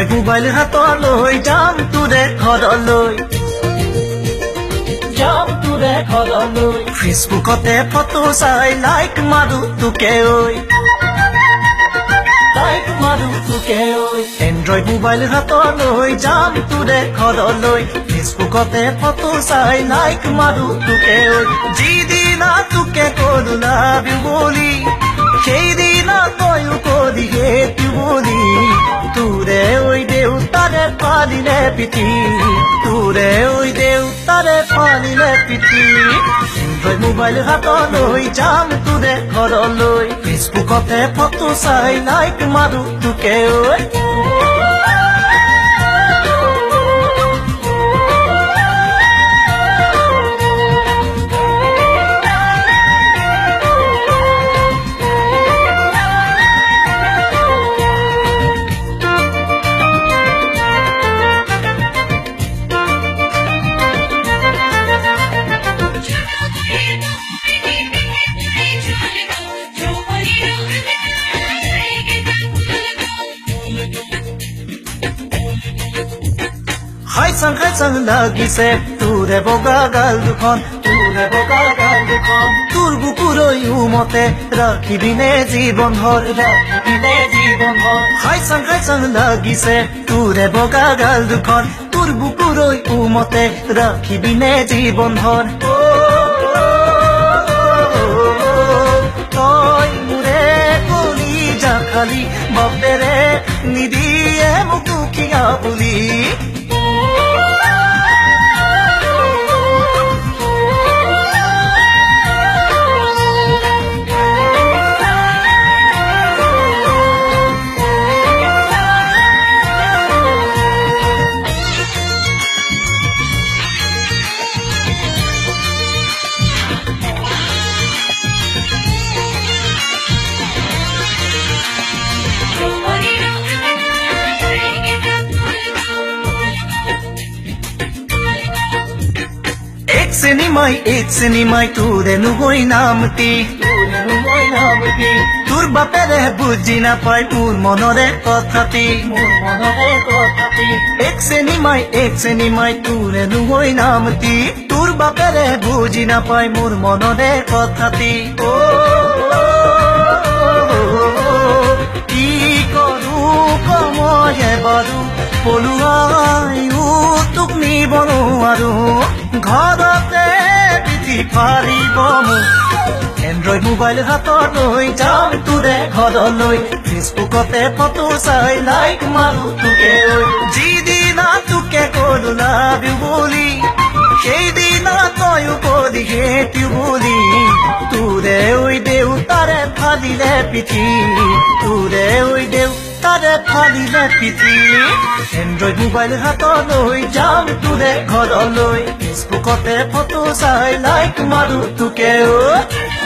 Android mobile হাতলৈ যাম তোৰে ঘৰলৈ ফেচবুকতে ফটো চাই লাইক মাৰো তোকে ঐ এন্ড্ৰইড মোবাইল হাতলৈ যাম তোৰে ঘৰলৈ ফেচবুকতে ফটো চাই লাইক মাৰো তোকে ঐ যিদিনা তোকে কলো লাভ ইউ বুলি সেইদিনা তয়ো কলি হেট ইউ বুলি তোৰে ঐ দেউতাৰে পালিলে পিঠি তোৰে ঐ দেউতাৰে পালিলে পিঠি এন্ড্ৰইড মোবাইল হাতলৈ যাম তোৰে ঘৰলৈ ফেচবুকতে ফটো চাই লাইক মাৰো তোকে ঐ খাইছাং লাগিছে তোৰে বগা গাল দুখন তোৰ বুকুৰৈ উমতে ৰাখিবিনে জীৱন ভৰ খাইছাং লাগিছে তোৰে বগা গাল দুখন তোৰ বুকুৰৈ উমতে ৰাখিবিনে জীৱন ভৰ তই মোৰে কলিজা খালি বাপেৰে নিদিয়ে মোক দুখীয়া বুলি এক চিনেমাই তোৰে নহয় নামটি তোৰ বাপেৰে বুজি নাপায় মোৰ মনৰে কথাটি এক চিনেমাই তোৰে নহয় নামটি তোৰ বাপেৰে বুজি নাপায় মোৰ মনৰে কথাটি কি কৰো কময়ে বাৰু পলুৱাইও তোক নিব নোৱাৰো ঘৰতে পিঠি ফাৰিব মোক এন্ড্ৰইড মোবাইল হাতলৈ যাম তোৰে ঘৰলৈ ফেচবুকতে ফটো চাই লাইক মাৰো তোকে ঐ যিদিনা তোকে কলো লাভ ইউ বুলি সেইদিনা তয়ো কলি হেট ইউ বুলি তোৰে ঐ দেউতাৰে ফালিলে পিঠি তোৰে ঐ দেউতাৰে ফালিলে পিঠি এন্ড্ৰইড মোবাইল হাতলৈ যাম তোৰে ঘৰলৈ ফেচবুকতে ফটো চাই লাইক মাৰো তোকে ঐ